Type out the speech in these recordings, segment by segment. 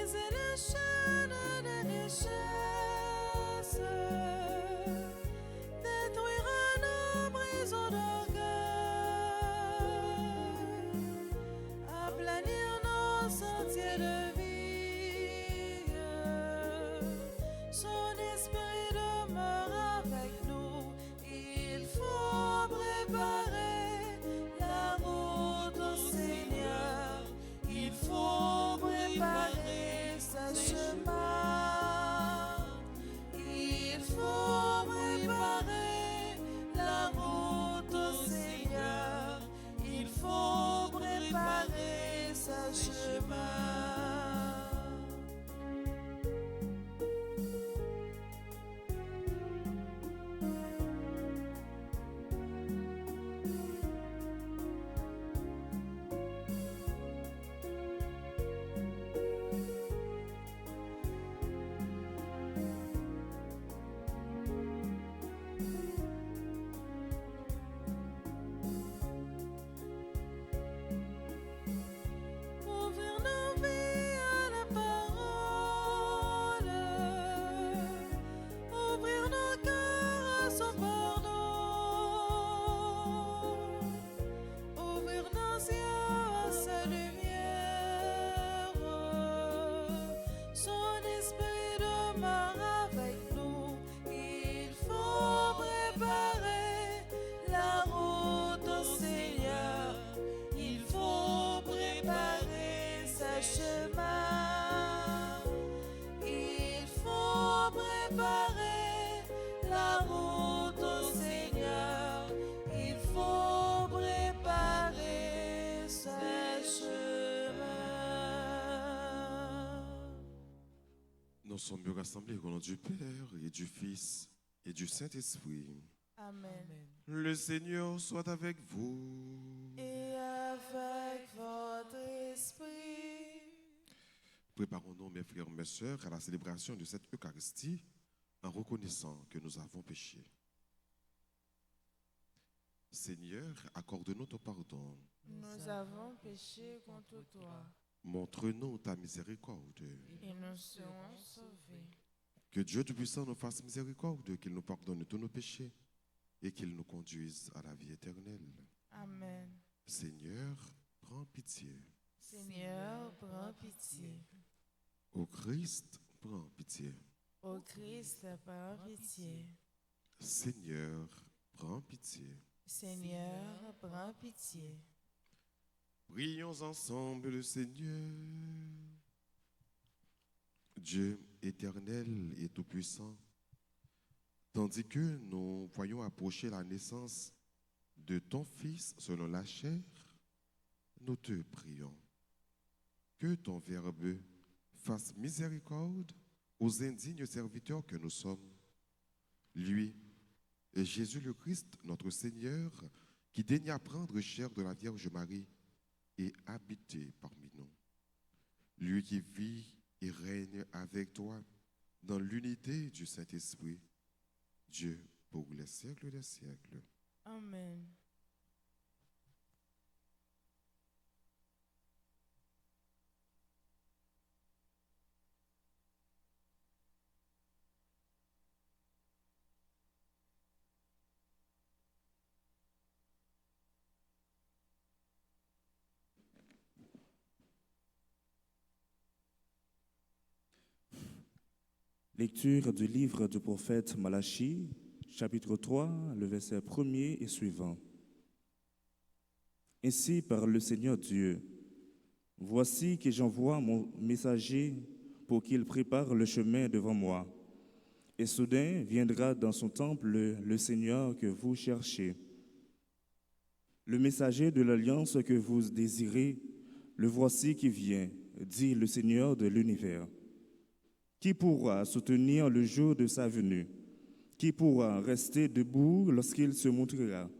briser les chaînes des richesses, détruire nos prisons d'orgueil, aplanir nos sentiers de vie. Son esprit demeure avec nous. Il faut préparer la route au Seigneur. Il faut préparer sa chemin. Il faut préparer la route au Seigneur. Il faut préparer sa chemin. Ouvrir nos vies à la parole, ouvrir nos cœurs à son pardon, ouvrir nos yeux à sa lumière. Son esprit demeure avec nous. Il faut préparer la route au Seigneur. Il faut préparer sa chemin. Il faut préparer la route au Seigneur. Il faut préparer sa chemin. Nous sommes bien rassemblés au nom du Père et du Fils et du Saint-Esprit. Amen. Le Seigneur soit avec vous. Et avec votre esprit. Préparons-nous, mes frères, mes sœurs, à la célébration de cette Eucharistie en reconnaissant que nous avons péché. Seigneur, accorde-nous ton pardon. Nous avons péché contre toi Montre-nous ta miséricorde. et nous serons sauvés. Que Dieu Tout-Puissant nous fasse miséricorde, qu'il nous pardonne tous nos péchés et qu'il nous conduise à la vie éternelle. Amen. Seigneur, prends pitié. Seigneur, prends pitié. Ô Christ, prends pitié. Ô Christ, prends pitié. Seigneur, prends pitié. Seigneur, prends pitié. Prions ensemble le Seigneur. Dieu éternel et tout-puissant, tandis que nous voyons approcher la naissance de ton Fils selon la chair, nous te prions que ton Verbe fasse miséricorde aux indignes serviteurs que nous sommes. Lui, et Jésus le Christ, notre Seigneur, qui daigna prendre chair de la Vierge Marie et habiter parmi nous. Lui qui vit et règne avec toi dans l'unité du Saint-Esprit, Dieu pour les siècles des siècles. Amen. Lecture du livre du prophète Malachie, chapitre 3, le verset 1er et suivant. Ainsi parle le Seigneur Dieu. Voici que j'envoie mon messager pour qu'il prépare le chemin devant moi. Et soudain viendra dans son temple le Seigneur que vous cherchez. Le messager de l'alliance que vous désirez, le voici qui vient, dit le Seigneur de l'univers. Qui pourra soutenir le jour de sa venue? Qui pourra rester debout lorsqu'il se montrera?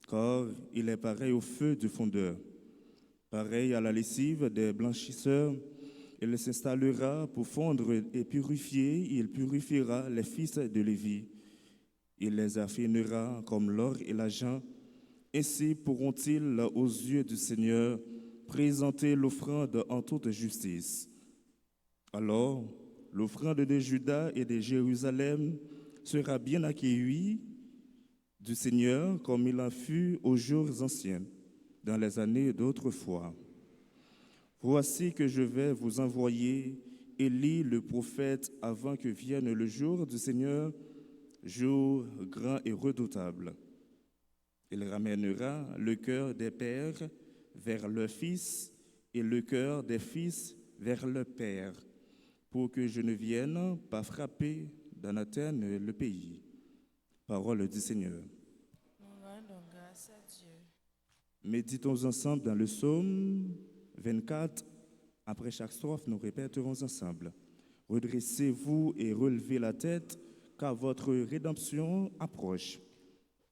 Car il est pareil au feu du fondeur, pareil à la lessive des blanchisseurs. Il s'installera pour fondre et purifier. Il purifiera les fils de Lévi. Il les affinera comme l'or et l'argent. Ainsi pourront-ils, aux yeux du Seigneur, présenter l'offrande en toute justice. Alors, l'offrande de Juda et de Jérusalem sera bien accueillie du Seigneur comme il en fut aux jours anciens, dans les années d'autrefois. Voici que je vais vous envoyer Élie le prophète avant que vienne le jour du Seigneur, jour grand et redoutable. Il ramènera le cœur des pères vers leurs fils et le cœur des fils vers leurs pères, pour que je ne vienne pas frapper d'anathème le pays. Parole du Seigneur. Nous rendons grâce à Dieu. Méditons ensemble dans le psaume 24. Après chaque strophe, nous répéterons ensemble. Redressez-vous et relevez la tête, car votre rédemption approche.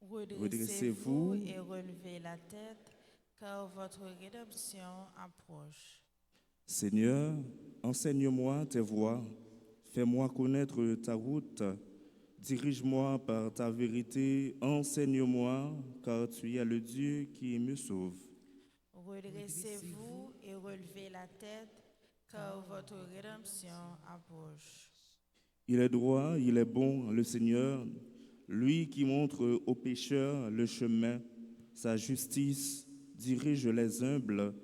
Redressez-vous et relevez la tête, car votre rédemption approche. Seigneur, enseigne-moi tes voies, fais-moi connaître ta route, dirige-moi par ta vérité, enseigne-moi, car tu es le Dieu qui me sauve. Redressez-vous et relevez la tête, car votre rédemption approche. Il est droit, il est bon, le Seigneur, lui qui montre aux pécheurs le chemin, sa justice dirige les humbles,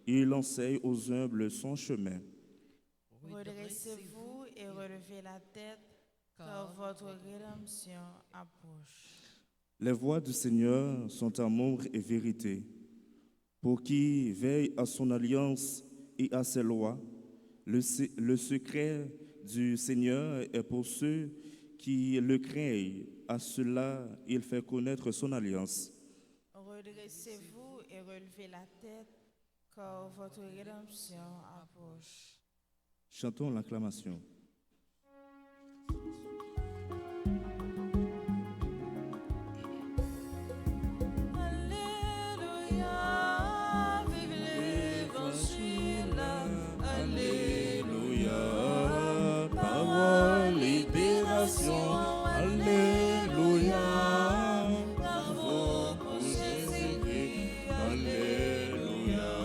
et il enseigne aux humbles son chemin. Redressez-vous et relevez la tête, car votre rédemption approche. Les voies du Seigneur sont amour et vérité. Pour qui veille à son alliance et à ses lois, le secret du Seigneur est pour ceux qui le craignent. À cela, il fait connaître son alliance. Redressez-vous et relevez la tête, car votre rédemption approche. Chantons l'acclamation. Alléluia, vive l'Évangile. Alléluia, parole, libération. Alléluia, Bravo pour Jésus-Christ. Alléluia.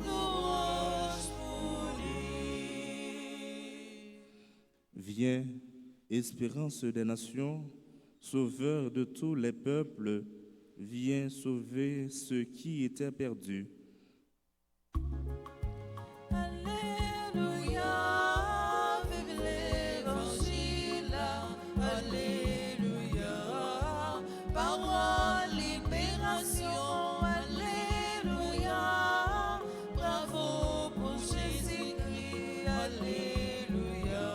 Louange pour lui. Viens, espérance des nations, sauveur de tous les peuples, viens sauver ceux qui étaient perdus. Alléluia, vive l'Évangile. Alléluia, parole, libération. Alléluia, bravo pour Jésus-Christ. Alléluia,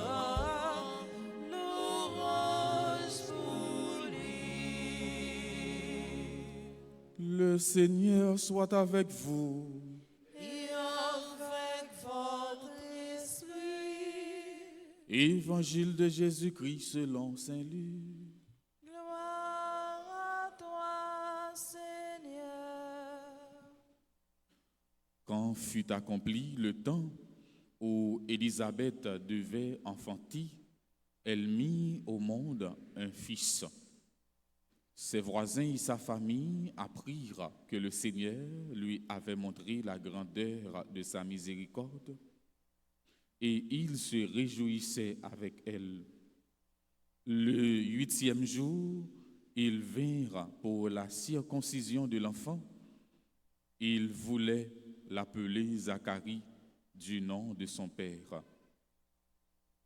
louange pour lui. Le Seigneur soit avec vous. Et avec votre esprit, Évangile de Jésus-Christ selon Saint Luc. gloire à toi, Seigneur. Quand fut accompli le temps où Élisabeth devait enfanter, elle mit au monde un fils. Ses voisins et sa famille apprirent que le Seigneur lui avait montré la grandeur de sa miséricorde, et ils se réjouissaient avec elle. Le 8e jour, ils vinrent pour la circoncision de l'enfant. Ils voulaient l'appeler Zacharie du nom de son père.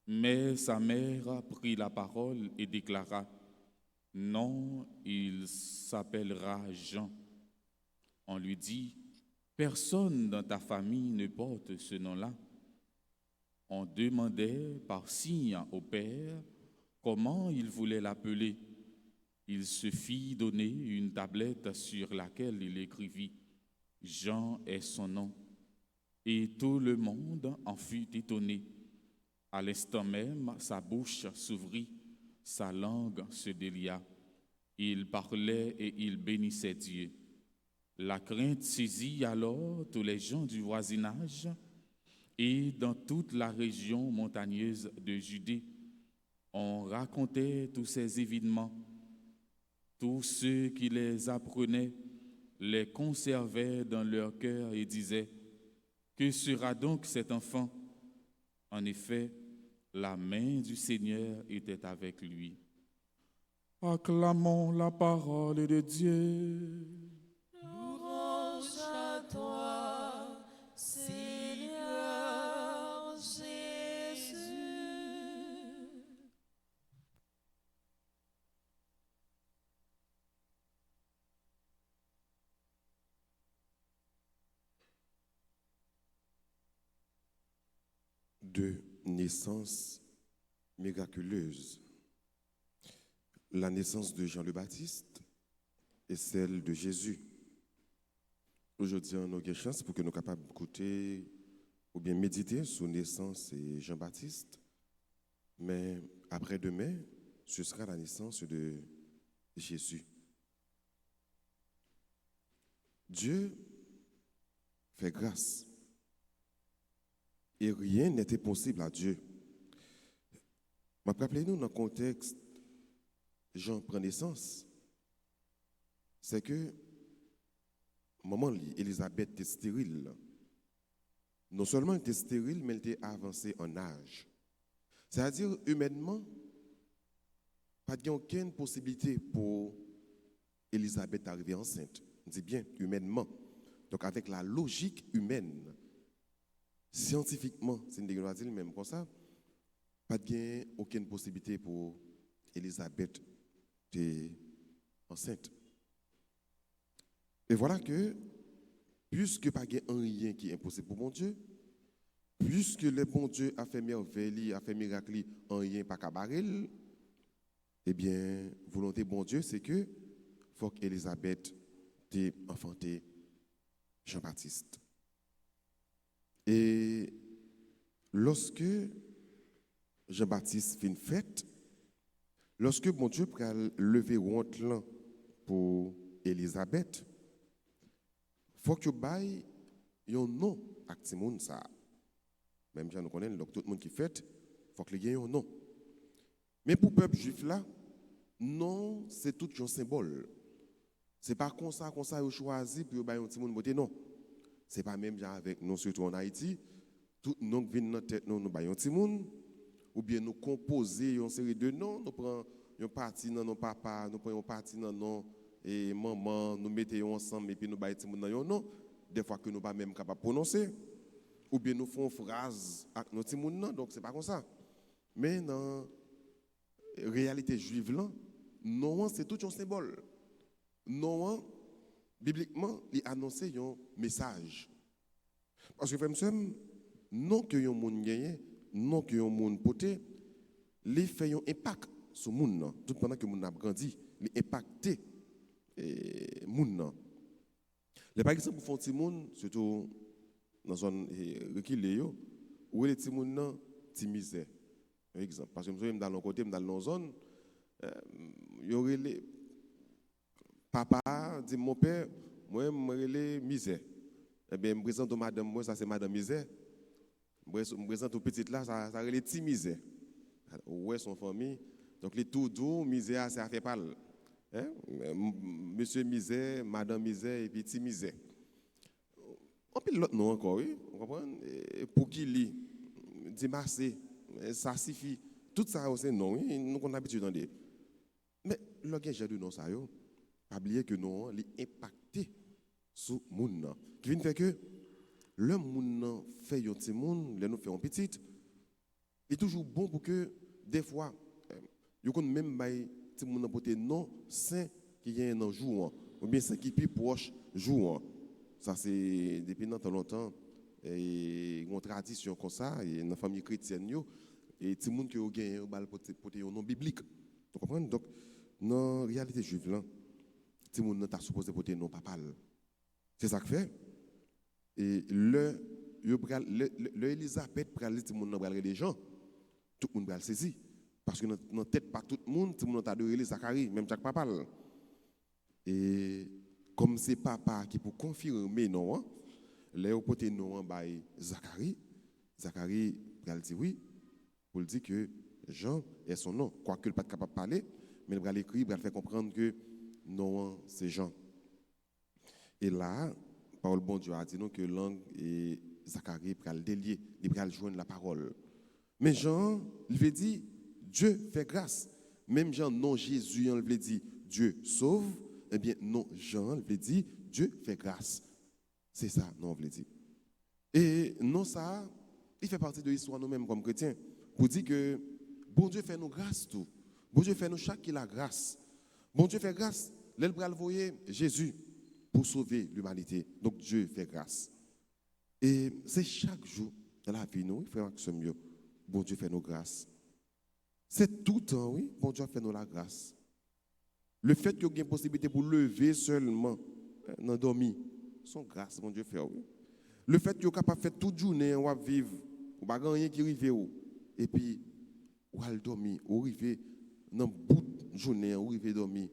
Mais sa mère prit la parole et déclara: non, il s'appellera Jean. On lui dit: personne dans ta famille ne porte ce nom-là. On demandait par signe au père comment il voulait l'appeler. Il se fit donner une tablette sur laquelle il écrivit: Jean est son nom. Et tout le monde en fut étonné. À l'instant même, sa bouche s'ouvrit, sa langue se délia. Il parlait et il bénissait Dieu. La crainte saisit alors tous les gens du voisinage, et dans toute la région montagneuse de Judée, on racontait tous ces événements. Tous ceux qui les apprenaient les conservaient dans leur cœur et disaient: que sera donc cet enfant? En effet, la main du Seigneur était avec lui. Acclamons la parole de Dieu. Louange à toi, Seigneur Jésus. Deux naissances miraculeuses. La naissance de Jean le Baptiste et celle de Jésus. Aujourd'hui, on a une chance pour que nous soyons capables d'écouter ou bien méditer sur la naissance de Jean-Baptiste. Mais après-demain, ce sera la naissance de Jésus. Dieu fait grâce. Et rien n'était possible à Dieu. Rappelez-nous dans le contexte, Jean prend naissance. C'est que, maman, Élisabeth était stérile. Non seulement elle était stérile, mais elle était avancée en âge. C'est-à-dire, humainement, pas aucune possibilité pour Élisabeth d'arriver enceinte. On dit bien, humainement. Donc, avec la logique humaine, scientifiquement, c'est une dire même comme ça, pas aucune possibilité pour Élisabeth d'être enceinte. Et voilà que, puisque pas rien qui est impossible pour mon Dieu, puisque le bon Dieu a fait merveille, a fait miracle, en rien pas cabarel, eh bien, volonté bon Dieu, c'est que faut qu'Élisabeth t'ait enfanté Jean-Baptiste. Et lorsque Jean-Baptiste fait une fête, lorsque mon Dieu a levé honte pour Élisabeth, il faut que tu bailles un nom à ce monde. Même si nous connaissons, donc tout le monde qui fête, il faut qu'il y ait un nom. Mais pour le peuple juif là, non, c'est tout un symbole. Ce n'est pas comme ça vous choisi pour bailler un petit monde beauté, non. Ce n'est pas même avec nous, surtout en Haïti, tout nom qui vient dans notre tête, nous baillons un petit monde, ou bien nous composer une série de noms, nous prenons une partie dans nos papa, nous prenons une partie dans nos et maman, nous mettons ensemble et puis nous baillons un petit monde dans un nom, des fois que nous ne sommes pas même capables de prononcer, ou bien nous faisons une phrase avec nos petits monde, donc ce n'est pas comme ça. Mais dans la réalité juive, là, non, c'est tout un symbole. Non, bibliquement, il annonce un message. Parce que, frère, non que yon moun gagne, non que yon moun poté, les fait un impact sur le monde. Tout pendant que le monde a grandi, il impacte le monde. Par exemple, pour les gens, surtout dans la zone reculée, où les petits gens sont misère. Par exemple, parce que je suis dans le côté, dans la zone, il y aurait les papa dit mon père, moi, je suis misère. Eh bien, je me présente à madame, moi, ça c'est madame misère. Je me présente aux petites là, ça c'est les petits misère. Ouais, son famille. Donc, les tout doux, misère, ça fait pas. Hein? Monsieur misère, madame misère, et puis petit misère. On peut l'autre nom encore, oui. Vous comprenez? Pour qui lit, dit massé, ça suffit. Tout ça aussi, non, oui. Nous avons l'habitude d'entendre. Mais, le gars, j'ai dit non, ça, yo. Pas oublier que nous avons impacté sur le monde. Qui vient faire que le monde fait un petit monde, le nous fait un petit. Il est toujours bon pour que, des fois, il y a même des gens qui non saint qui y a un jour, ou bien saint qui est plus proche jour. Ça, c'est depuis longtemps, et une tradition comme ça, et dans la famille chrétienne, et tout le monde qui a gagné un nom biblique. Vous comprenez? Donc, dans la réalité juive, là, tout le monde n'a supposé porter non papa. C'est ça que fait. Et le Elisabeth pral tout le monde n'a les gens, tout le monde va le saisir. Parce que dans la tête, pas tout le monde a adoré Zacharie, même Jacques papa. Et comme c'est papa qui peut confirmer non, les porter non by Zacharie, Zacharie pral dire oui, pour dire que Jean est son nom. Quoique il n'est pas capable de parler, mais il va l'écrire, il va faire comprendre que non, c'est Jean. Et là, parole bon Dieu a dit nous que langue et Zacharie va le délier, il va joindre la parole. Mais Jean, il veut dire, Dieu fait grâce. Même Jean, non Jésus, il veut dire, Dieu sauve. Eh bien, non Jean, il veut dire, Dieu fait grâce. C'est ça, non, on veut dire. Et non, ça, il fait partie de l'histoire nous-mêmes comme chrétiens. Pour dire que, bon Dieu fait nous grâce tout. Bon Dieu fait nous chaque qui la grâce. Bon Dieu fait grâce. L'elle bral voyer Jésus pour sauver l'humanité. Donc Dieu fait grâce. Et c'est chaque jour dans la vie, nous, il faut que ce mieux. Bon Dieu fait nos grâces. C'est tout le temps, oui, bon Dieu fait nous la grâce. Le fait qu'il y ait une possibilité pour lever seulement, dans dormir, son grâce, bon Dieu fait, oui. Le fait qu'il est capable de faire toute journée, on va vivre, on va rien qui arrive, et puis, on va dormir, on va arriver dans bout de journée, on va dormir.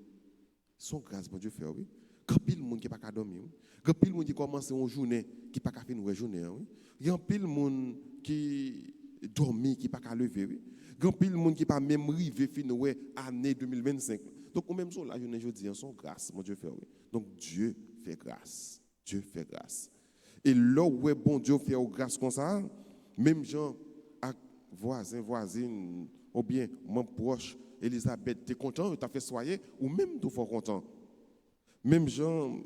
Son grâce, bon Dieu fait, oui. Quand pile monde qui pas qu'à dormir, quand pile monde qui commence une journée qui pas qu'à finir une journée, oui. Il y a pile monde qui dormit qui pas qu'à lever, oui. Quand pile monde qui pas même rivé finir année 2025. Donc ou même sur la journée jeudi, son grâce, mon Dieu fait, oui. Donc Dieu fait grâce. Dieu fait grâce. Et là où est bon Dieu fait grâce comme ça, même gens voisins, voisines, ou bien mon proche, Elisabeth, tu es content, tu as fait soyer, ou même tu es content. Même gens,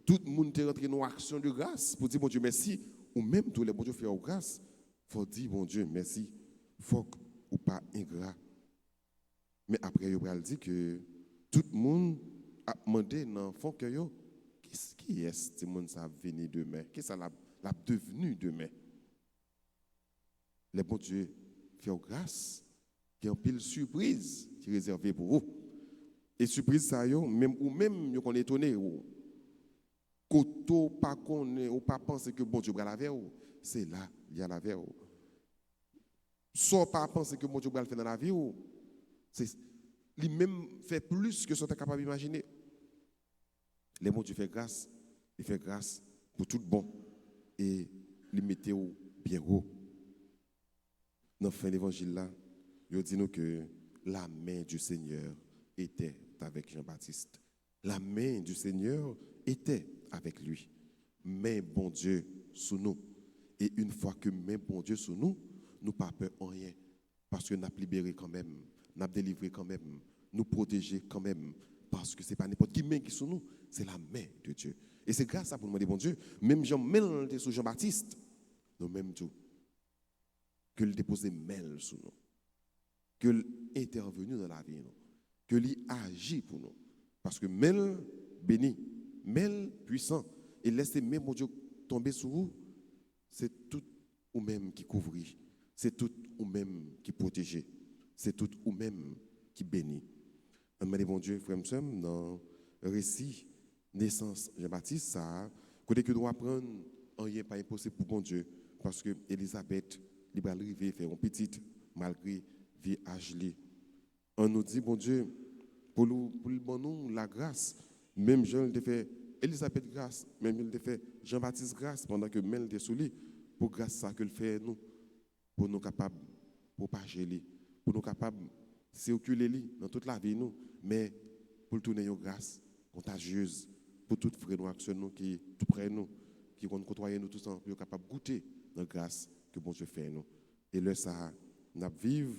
tout le monde est rentré dans une action de grâce pour dire bon Dieu merci, ou même tous les bon Dieu fait grâce, il faut dire bon Dieu merci, faut ou pas ingrat. Mais après, il va dire que tout le monde a demandé dans le fond que qui est ce monde ça venir demain, qui ça l'a devenu demain. Les bon Dieu fait grâce, qui ont pile surprise qui est réservée pour vous. Et surprise ça même ou même qu'on est étonné koto pas connaît ou pas penser que bon Dieu va la faire, c'est là il y a la faire. Soit pas penser que bon Dieu va le faire dans la vie, c'est lui même fait plus que ce que tu es capable d'imaginer. Les bon Dieu fait grâce, il fait grâce pour tout bon et il mettait bien haut. Dans la fin de l'évangile là, il dit nous que la main du Seigneur était avec Jean-Baptiste. La main du Seigneur était avec lui. Mais bon Dieu sous nous. Et une fois que main bon Dieu sous nous, nous pas peur en rien. Parce que nous avons libéré quand même, nous avons délivré quand même, nous protégé quand même. Parce que ce n'est pas n'importe qui main qui sous nous, c'est la main de Dieu. Et c'est grâce à ça pour nous demander bon Dieu, même Jean mêle sous Jean-Baptiste, nous même tout, que le déposer mêle sous nous, que l'intervenu dans la vie, nous, que lui agit pour nous. Parce que mêle béni, mêle puissant, et laissez même mon Dieu tomber sur vous, c'est tout ou même qui couvre, c'est tout ou même qui protège, c'est tout ou même qui bénit. On m'a dit, bon Dieu, frère, dans le récit naissance Jean-Baptiste, ça, côté que nous doit apprendre, rien pas impossible pour bon Dieu, parce que Elisabeth, il va arriver faire une petite, malgré vie âgée. On nous dit, bon Dieu, pour le bon nous, la grâce, même Jean il fait Elisabeth grâce, même il fait Jean-Baptiste grâce, pendant que Mel était sous lui, pour grâce ça que le fait nous, pour nous capables, pour pas geler, pour nous capables circuler dans toute la vie nous, mais pour tourner une grâce contagieuse pour toutes frères nous qui tout près nous qui vont côtoyer nous tout le temps pour être capable de goûter la grâce que bon Dieu fait nous. Et là ça n'a vivre,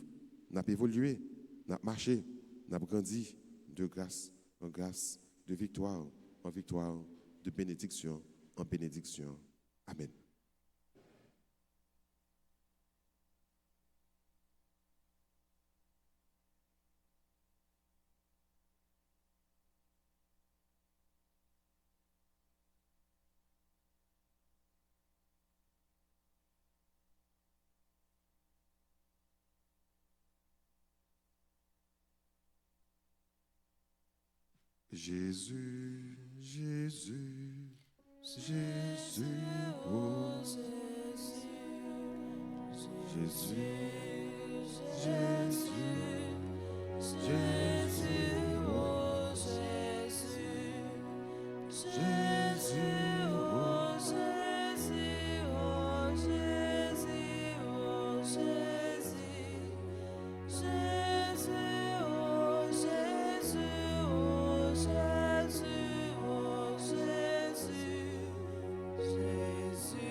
n'a évolué, n'a marché, n'a grandi de grâce en grâce, de victoire en victoire, de bénédiction en bénédiction. Amen. Jésus, Jésus, Jésus, oh Jésus, Jésus, Jésus, oh Jésus, Jésus, oh Jésus, oh Jésus, oh Jésus, Jésus, oh Jésus. Jésus,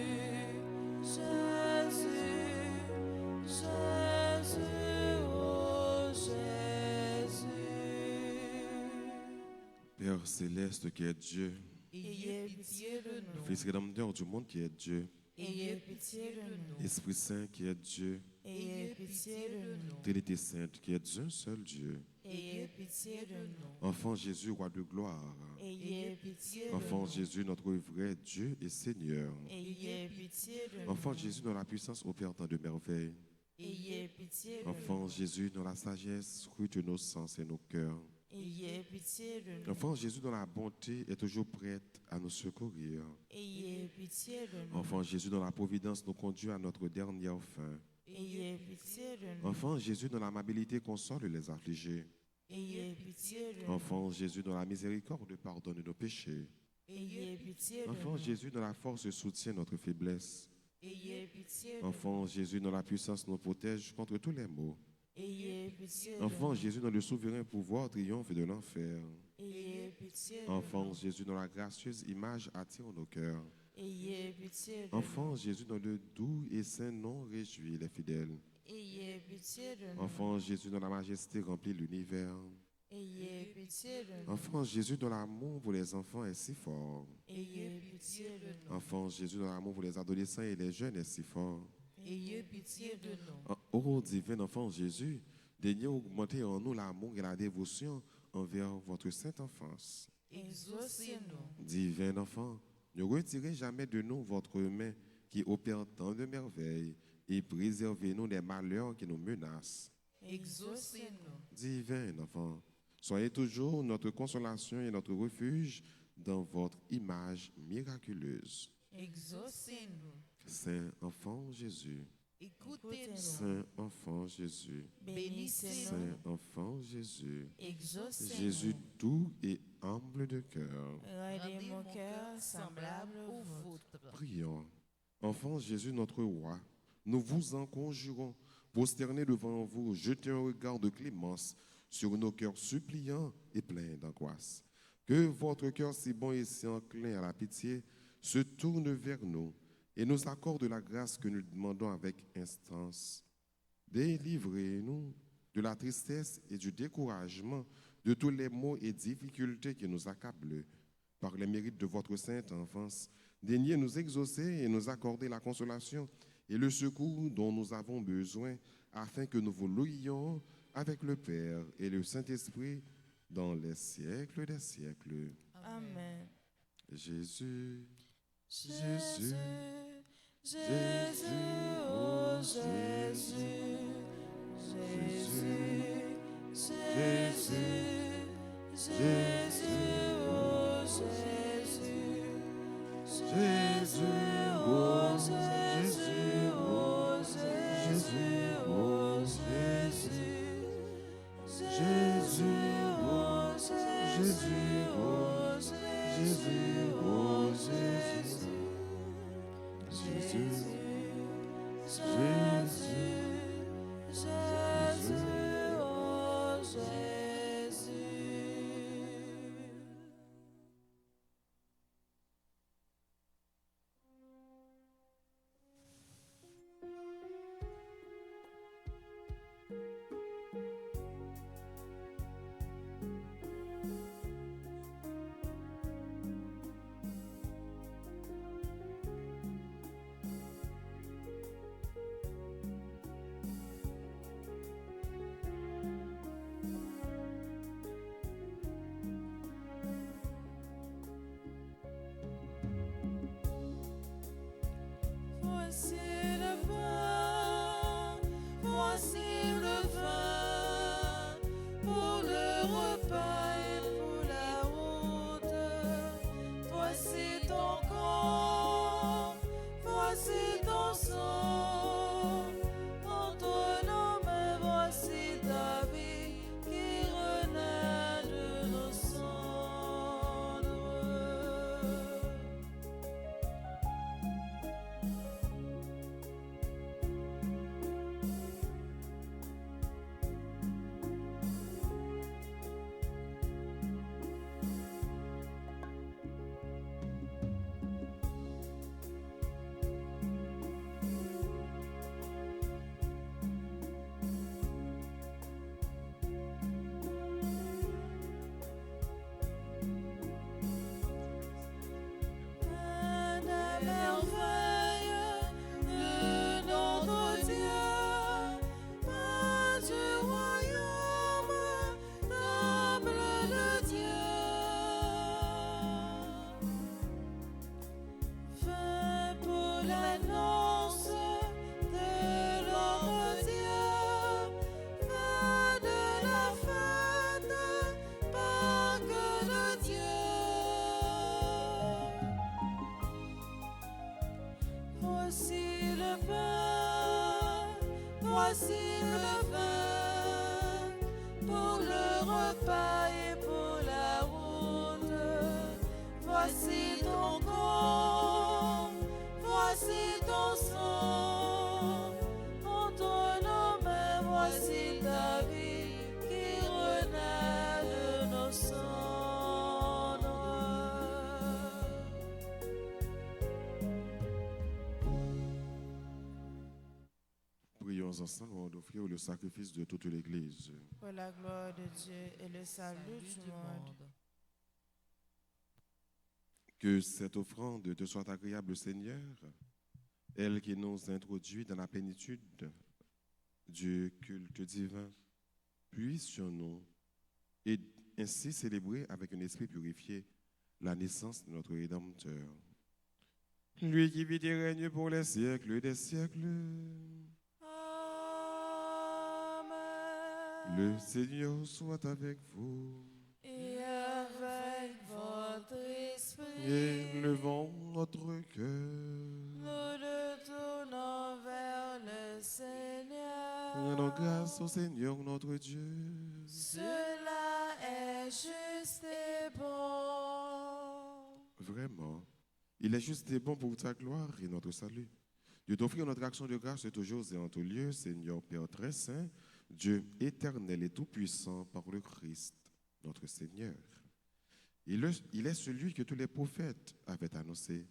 Père céleste qui est Dieu, ayez pitié de nous. Fils rédempteur du monde qui est Dieu, Ayez pitié de nous. Esprit Saint qui est Dieu, Ayez pitié de nous. Trinité Sainte qui est un seul Dieu, Ayez pitié de nous. Enfant Jésus, roi de gloire, Ayez pitié de Enfant nous. Jésus, notre vrai Dieu et Seigneur, Ayez pitié de nous. Enfant Jésus, dans la puissance opère tant de merveilles, Ayez pitié de Enfant nous. Jésus, dans la sagesse, scrute nos sens et nos cœurs, Ayez pitié de nous. Enfant Jésus, dans la bonté, est toujours prête à nous secourir, Ayez pitié de nous. Enfant Jésus, dans la providence, nous conduit à notre dernière fin, Ayez pitié de nous. Enfant Jésus, dans l'amabilité, console les affligés, Ayez pitié de nous. Enfant Jésus, dans la miséricorde, pardonne nos péchés, Ayez pitié de Enfant nous. Jésus, dans la force, soutient notre faiblesse, Ayez pitié de nous. Enfant Jésus, dans la puissance, nous protège contre tous les maux, Ayez pitié de Enfant nous. Jésus, dans le souverain pouvoir, triomphe de l'enfer, Ayez pitié de Enfant nous. Jésus, dans la gracieuse image, attire nos cœurs, Ayez pitié de Enfant nous. Jésus, dans le doux et saint nom, réjouit les fidèles, Ayez pitié de nous. Enfant Jésus, dans la majesté, remplit l'univers, Ayez pitié de nous. Enfant Jésus, dont l'amour pour les enfants est si fort, Ayez pitié de nous. Enfant Jésus, dont l'amour pour les adolescents et les jeunes est si fort, Ayez pitié de nous. Ô divin Enfant Jésus, daignez augmenter en nous l'amour et la dévotion envers votre sainte enfance. Exaucez-nous. Divin Enfant, ne retirez jamais de nous votre main qui opère tant de merveilles et préservez-nous des malheurs qui nous menacent. Exaucez-nous. Divin Enfant, soyez toujours notre consolation et notre refuge dans votre image miraculeuse. Exaucez-nous. Saint Enfant Jésus, Écoutez-nous. Saint Enfant Jésus, Bénissez-nous. Saint Enfant Jésus, Exaucez-nous. Jésus doux et humble de cœur. Rendez mon cœur semblable au vôtre. Prions. Enfant Jésus, notre roi, nous vous en conjurons, prosternés devant vous, jetez un regard de clémence sur nos cœurs suppliants et pleins d'angoisse. Que votre cœur si bon et si enclin à la pitié se tourne vers nous et nous accorde la grâce que nous demandons avec instance. Délivrez-nous de la tristesse et du découragement, de tous les maux et difficultés qui nous accablent. Par les mérites de votre sainte enfance, daignez nous exaucer et nous accorder la consolation et le secours dont nous avons besoin, afin que nous vous louions avec le Père et le Saint-Esprit dans les siècles des siècles. Amen. Jésus, Jésus, Jésus, oh Jésus, Jésus, Jésus, Jésus, oh Jésus, Jésus, oh Jésus, oh Jésus, oh Jésus, Jésus, oh Jésus, oh Jésus, oh Jésus. Jésus, Jésus, Jésus, oh Jésus. Voici le pain, voici le vin, pour le repas et pour la route. Voici ton corps, voici ton sang, entre nos mains, voici ta vie qui renaît de nos cendres. Voici le pain, voici le vin, pour le repas et pour la route. Voici ton corps, voici ton sang, entre nos mains, voici ta vie qui renaît de nos cendres. Prions ensemble avant d'offrir le sacrifice de toute l'Église. Pour la gloire de Dieu et le salut du monde. Que cette offrande te soit agréable, Seigneur, elle qui nous introduit dans la plénitude du culte divin, puisse sur nous et ainsi célébrer avec un esprit purifié la naissance de notre Rédempteur. Lui qui vit et règne pour les siècles des siècles. Amen. Le Seigneur soit avec vous. Et avec votre esprit, Élevons notre cœur. nous le tournons vers le Seigneur. Rendons grâce au Seigneur notre Dieu. Cela est juste et bon. Vraiment, il est juste et bon pour ta gloire et notre salut. De t'offrir notre action de grâce toujours et en tout lieu, Seigneur Père très saint, Dieu éternel et tout-puissant par le Christ, notre Seigneur. Il est celui que tous les prophètes avaient annoncé,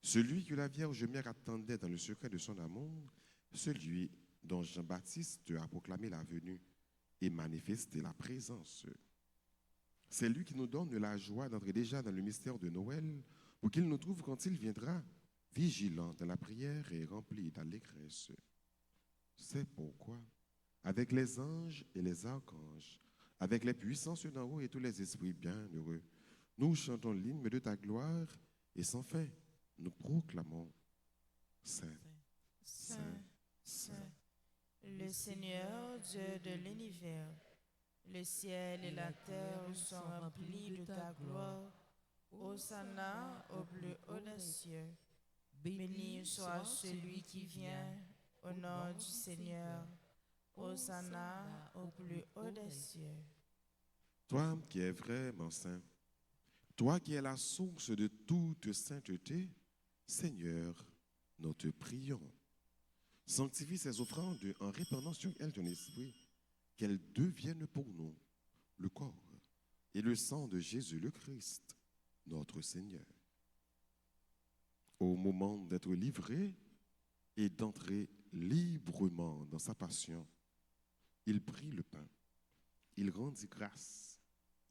celui que la Vierge Mère attendait dans le secret de son amour, celui dont Jean-Baptiste a proclamé la venue et manifesté la présence. C'est lui qui nous donne la joie d'entrer déjà dans le mystère de Noël pour qu'il nous trouve quand il viendra, vigilants dans la prière et remplis d'allégresse. C'est pourquoi, avec les anges et les archanges, avec les puissances d'en haut et tous les esprits bienheureux, nous chantons l'hymne de ta gloire et sans fin, nous proclamons Saint, Saint, Saint, Saint, Saint. le Seigneur Dieu de l'univers, le ciel et la terre sont remplis de ta gloire. Hosanna au plus haut des cieux. Béni soit celui qui vient au nom du Seigneur. Hosanna au plus haut des cieux. Toi qui es vraiment saint, toi qui es la source de toute sainteté, Seigneur, nous te prions. Sanctifie ces offrandes en répandant sur elles ton esprit, qu'elles deviennent pour nous le corps et le sang de Jésus le Christ, notre Seigneur. Au moment d'être livré et d'entrer librement dans sa passion, il prit le pain, il rendit grâce,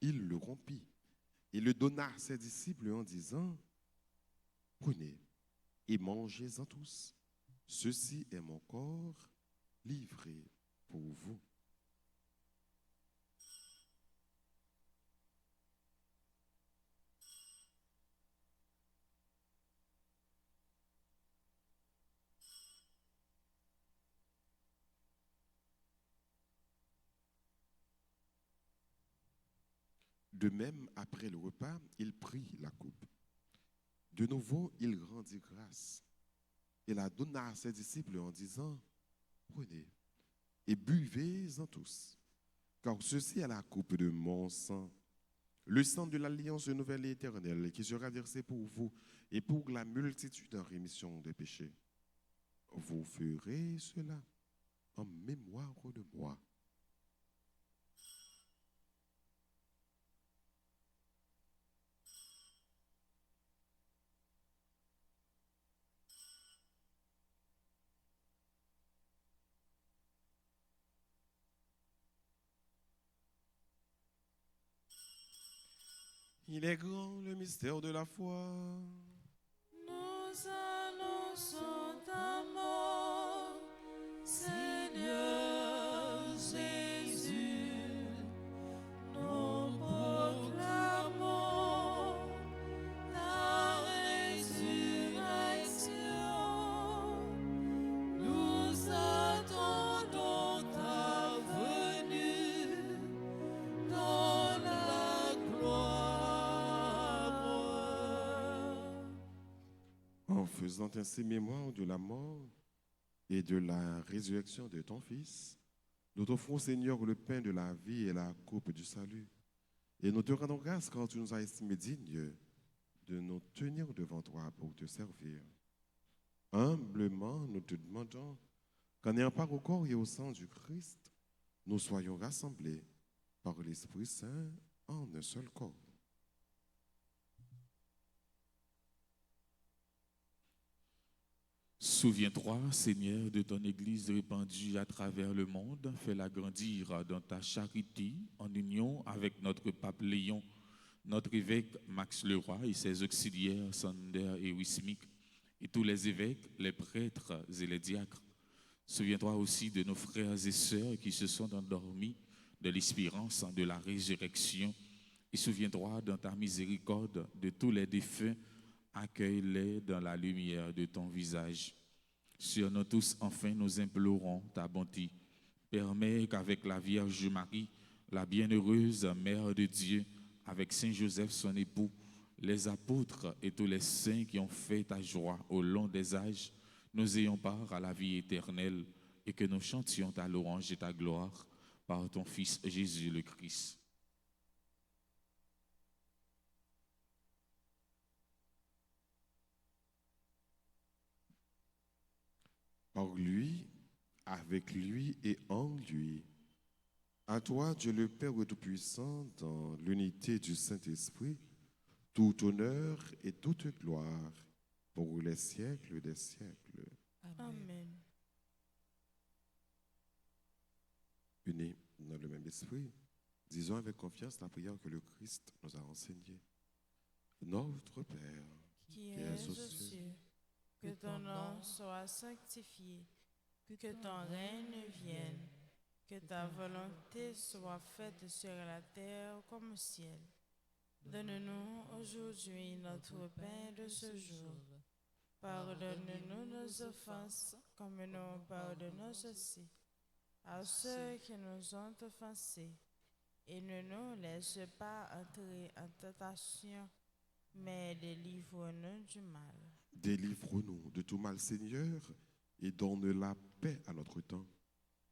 il le rompit et le donna à ses disciples en disant, « Prenez et mangez-en tous. Ceci est mon corps livré pour vous. » De même, après le repas, il prit la coupe. De nouveau, il rendit grâce et la donna à ses disciples en disant, « Prenez et buvez-en tous, car ceci est la coupe de mon sang, le sang de l'alliance nouvelle et éternelle qui sera versé pour vous et pour la multitude en rémission des péchés. Vous ferez cela en mémoire de moi. » Il est grand le mystère de la foi. Nous annonçons ta mort, Seigneur Jésus. Nous proclamons ta résurrection. Nous attendons ta venue dans la gloire. En faisant ainsi mémoire de la mort et de la résurrection de ton Fils, nous t'offrons, Seigneur, le pain de la vie et la coupe du salut. Et nous te rendons grâce quand tu nous as estimés dignes de nous tenir devant toi pour te servir. Humblement, nous te demandons qu'en ayant part au corps et au sang du Christ, nous soyons rassemblés par l'Esprit Saint en un seul corps. Souviens-toi, Seigneur, de ton Église répandue à travers le monde. Fais-la grandir dans ta charité, en union avec notre pape Léon, notre évêque Max Leroy et ses auxiliaires Sander et Wismik, et tous les évêques, les prêtres et les diacres. Souviens-toi aussi de nos frères et sœurs qui se sont endormis de l'espérance de la résurrection. Et souviens-toi dans ta miséricorde de tous les défunts. Accueille-les dans la lumière de ton visage. Sur nous tous, enfin, nous implorons ta bonté. Permets qu'avec la Vierge Marie, la bienheureuse Mère de Dieu, avec Saint Joseph, son époux, les apôtres et tous les saints qui ont fait ta joie au long des âges, nous ayons part à la vie éternelle et que nous chantions ta louange et ta gloire par ton Fils Jésus le Christ. Par lui, avec lui et en lui. À toi, Dieu le Père Tout-Puissant, dans l'unité du Saint-Esprit, tout honneur et toute gloire pour les siècles des siècles. Amen. Unis dans le même esprit, disons avec confiance la prière que le Christ nous a enseignée. Notre Père, Qui es aux cieux, que ton nom soit sanctifié, que ton règne vienne, que ta volonté soit faite sur la terre comme au ciel. Donne-nous aujourd'hui notre pain de ce jour. Pardonne-nous nos offenses, comme nous pardonnons aussi à ceux qui nous ont offensés. Et ne nous laisse pas entrer en tentation, mais délivre-nous du mal. délivre-nous de tout mal, Seigneur, et donne la paix à notre temps.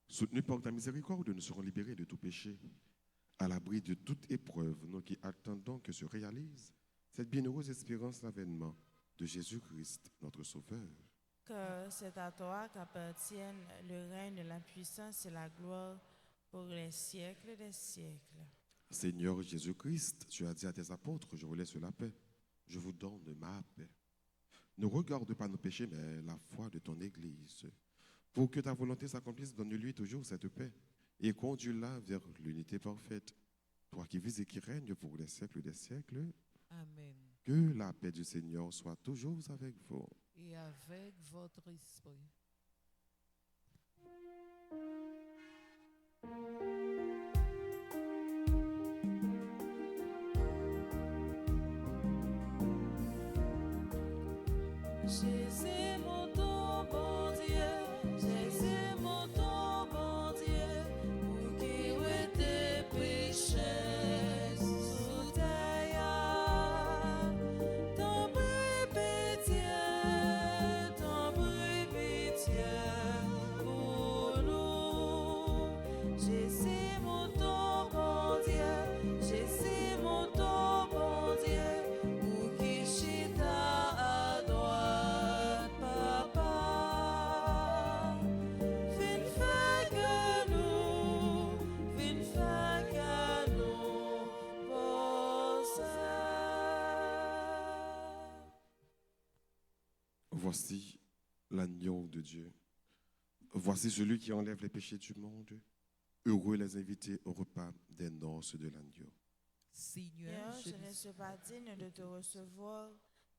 Soutenus par ta miséricorde, nous serons libérés de tout péché. À l'abri de toute épreuve, nous qui attendons que se réalise cette bienheureuse espérance d'avènement de Jésus-Christ, notre Sauveur. Que c'est à toi qu'appartiennent le règne, la puissance et la gloire pour les siècles des siècles. Seigneur Jésus-Christ, tu as dit à tes apôtres, je vous laisse la paix, je vous donne ma paix. Ne regarde pas nos péchés, mais la foi de ton Église. Pour que ta volonté s'accomplisse, donne-lui toujours cette paix et conduis-la vers l'unité parfaite. Toi qui vis et qui règnes pour les siècles des siècles. Amen. Que la paix du Seigneur soit toujours avec vous. Et avec votre esprit. Jésus, mon ton bon Dieu, Jésus, mon ton bon Dieu, pour qui tes péchés sous terre, ton pitié pour nous. Jésus, mon ton bon Dieu, Jésus, mon ton bon Dieu, pour qui chita à droite, papa. Fin fait que nous Voici l'agneau de Dieu. Voici celui qui enlève les péchés du monde. Heureux les invités au repas des noces de l'agneau. Seigneur, Seigneur, je ne suis pas digne de te recevoir,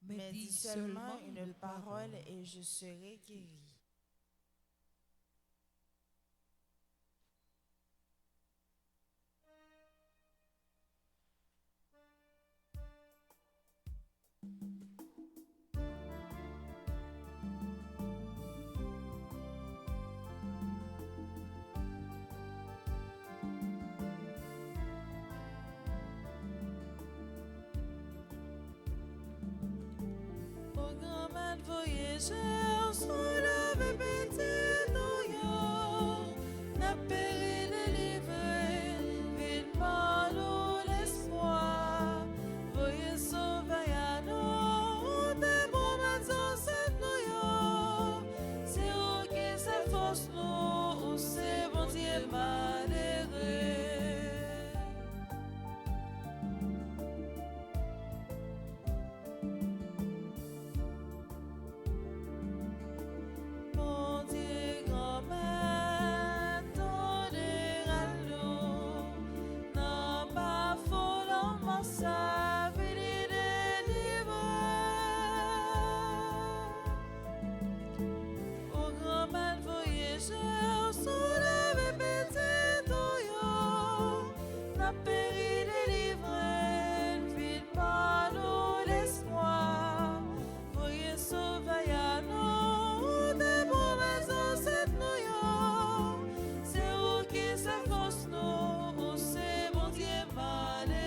mais dis seulement une parole et je serai guéri. Au grand mal voyageurs soulève petit noyau, n'a péri délivré, vite par nous l'espoir, voyez sauver à nous, des promesses en cette noyau, c'est où qui s'efforce nous, ou c'est bon Dieu malheureux. Mon Dieu, grand-mère, tendez à nous, non pas follement sa vie délivrée. Au grand-mère voyageur, soulève petit noyau, n'a péri délivré, vite par nous l'espoir, voyez sauver à nous, des promesses en cette noyau, c'est où qui s'efforce nous, ou c'est bon Dieu malheureux.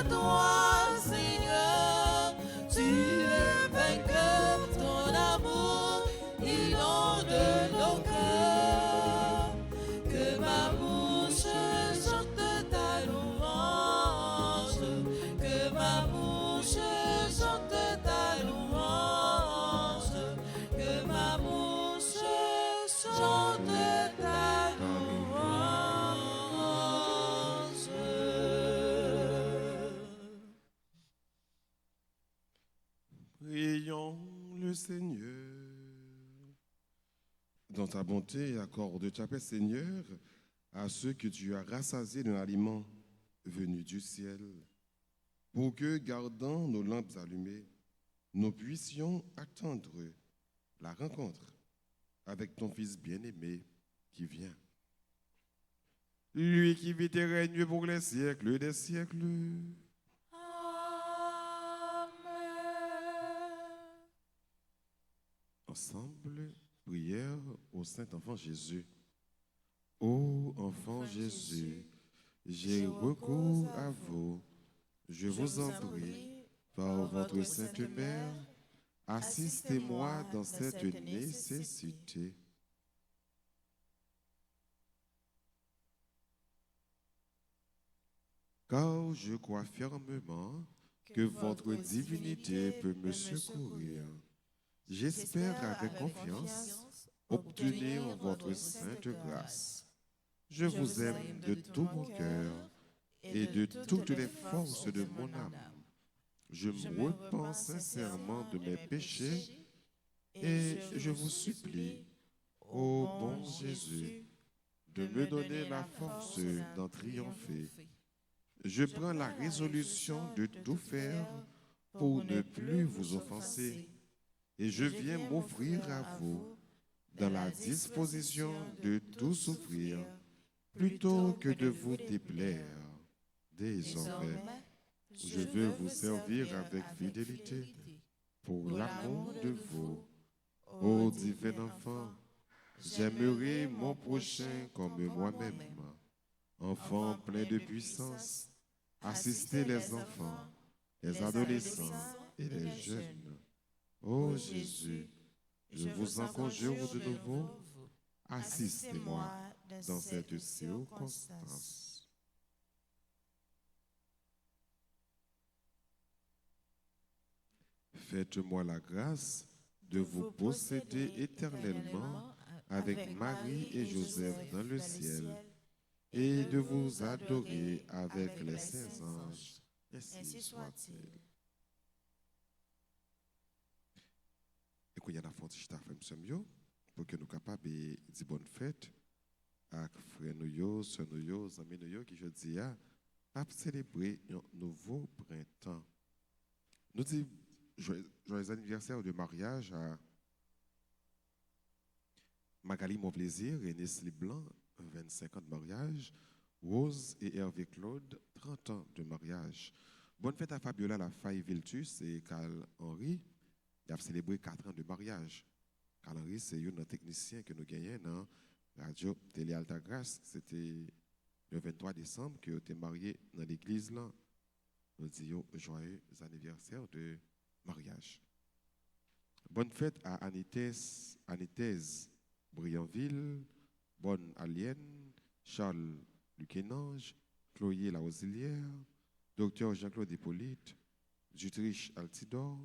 à toi, Seigneur, tu es vainqueur, ton amour inonde nos cœurs. Que ma bouche chante ta louange, que ma bouche chante ta louange, que ma bouche chante ta louange. Prions le Seigneur. Dans ta bonté, accorde ta paix, Seigneur, à ceux que tu as rassasiés d'un aliment venu du ciel, pour que, gardant nos lampes allumées, nous puissions attendre la rencontre avec ton Fils bien-aimé qui vient. Lui qui vit et règne pour les siècles des siècles. Ensemble, prière au Saint-Enfant Jésus. Ô enfant Jésus, j'ai recours à vous. Je vous en prie, par votre Sainte Mère, assistez-moi dans cette nécessité. Car je crois fermement que votre divinité peut me secourir. J'espère avec confiance obtenir votre sainte grâce. Je vous aime de tout mon cœur et de toutes les forces de mon âme. Je me repens sincèrement de mes péchés et je vous supplie, ô bon Jésus, de me donner la force d'en triompher. Je prends la résolution de tout faire pour ne plus vous offenser et je viens m'offrir à vous dans la disposition de tout souffrir plutôt que de vous déplaire. Désormais, je veux vous servir avec fidélité pour l'amour de vous. Ô divin enfant, j'aimerai mon prochain comme moi-même. Enfant plein de puissance, assistez les enfants, les adolescents et les jeunes. Ô Jésus, je vous en conjure de nouveau, assistez-moi dans cette circonstance. Faites-moi la grâce de vous posséder éternellement avec Marie et Joseph dans le ciel et de vous adorer avec les saints anges. Ainsi soit-il. Et qu'il y a la fonte chita frère Samuel pour que nous capables de dire bonne fête avec frère nous, sœur nous, amis nous qui je dis a célébrer un nouveau printemps. Nous disons joyeux anniversaire de mariage à Magali Mon Plaisir et Nestlé Blanc, 25 ans de mariage, Rose et Hervé Claude, 30 ans de mariage. Bonne fête à Fabiola Lafaille Viltus et Carl Henry. Ils ont célébré 4 ans de mariage. Carl Henry, c'est un technicien que nous gagnons dans Radio Télé Alta Grace. C'était le 23 décembre que été marié dans l'église là. Nous disons joyeux anniversaire de mariage. Bonne fête à Anithèse Brianville, Bonne Alienne, Charles Luquenange, Chloé La Ausilière, Dr Jean-Claude Hippolyte, Dutrich Altidor,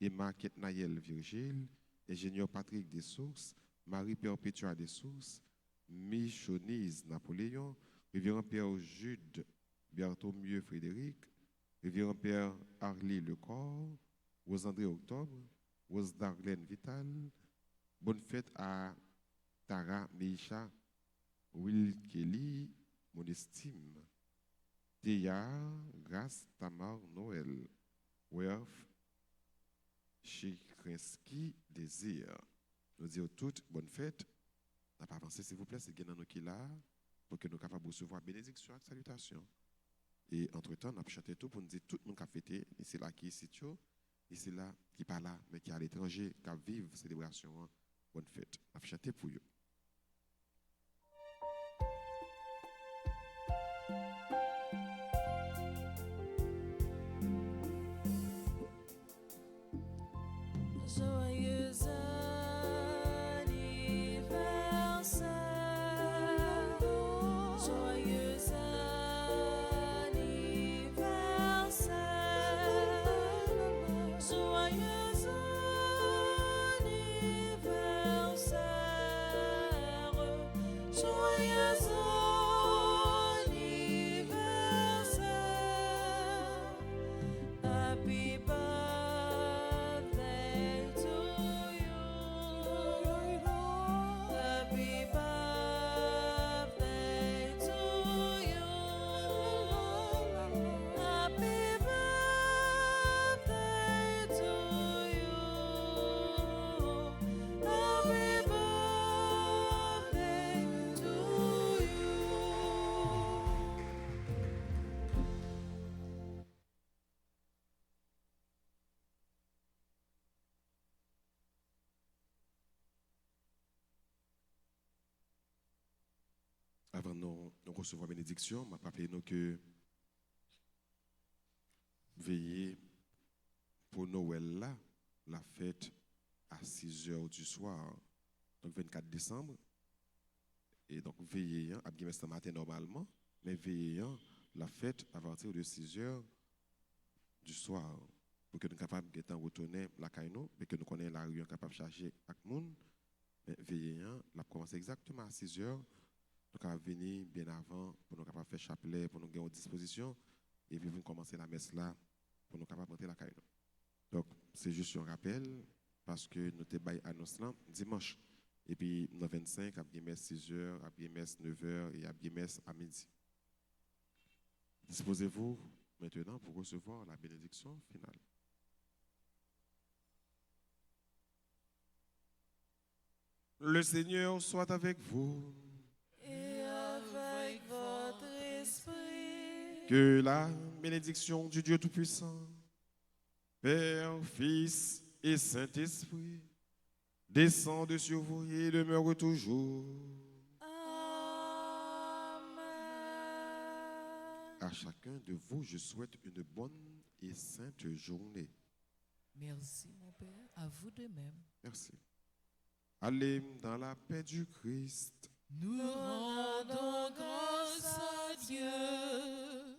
Emma Ketnayel Virgile, Ingénieur Patrick Dessources, Marie Perpétua Dessources, Michonise Napoléon, Révérend Père Jude Berthomieux Frédéric, Révérend Père Harley Lecor, Rose-André Octobre, Rose Darlene Vital. Bonne fête à Tara Meisha, Will Kelly, mon estime, Théa, Grace, Tamar, Noël, Werf, Chikrinski, Désir. Nous disons toutes bonne fête. n'a pas avancé, s'il vous plaît, c'est nous qui là, pour que nous soyons capables de recevoir bénédiction et salutation. Et entre-temps, nous avons chanté tout pour nous dire tout le monde qui a fêté, ici là qui est ici, ici là qui n'est pas là, mais qui est à l'étranger, qui vivent la célébration. Bonne fête. Nous avons chanté pour eux. joyeux anniversaire. Happy birthday to you. Happy birthday to you. Happy birthday to you. Happy birthday to you. Avant de recevoir la bénédiction, je rappelle nous que veiller pour Noël là, la fête à 6 heures du soir, donc 24 décembre. Et donc veiller, à bien ce matin normalement, mais veiller la fête à partir de 6 heures du soir, pour que nous soyons capables de retourner la caïno, et que nous connaissions la rue capable de charger avec le monde. Mais veiller, la commence exactement à 6 heures. Donc, à venir bien avant pour nous capables de faire chapelet, pour nous gagner en disposition, et puis vous commencer la messe là pour nous capables de monter la caille. Donc, c'est juste un rappel, parce que nous avons fait annonce là dimanche. Et puis, nous 25, à bien messe 6h, à bien messe 9h et à bien messe à midi. Disposez-vous maintenant pour recevoir la bénédiction finale. Le Seigneur soit avec vous. Et avec votre esprit. Que la bénédiction du Dieu Tout-Puissant, Père, Fils et Saint-Esprit, descende sur vous et demeure toujours. Amen. À chacun de vous, je souhaite une bonne et sainte journée. Merci, mon Père. À vous de même. Merci. Allez dans la paix du Christ. Nous rendons grâce à Dieu.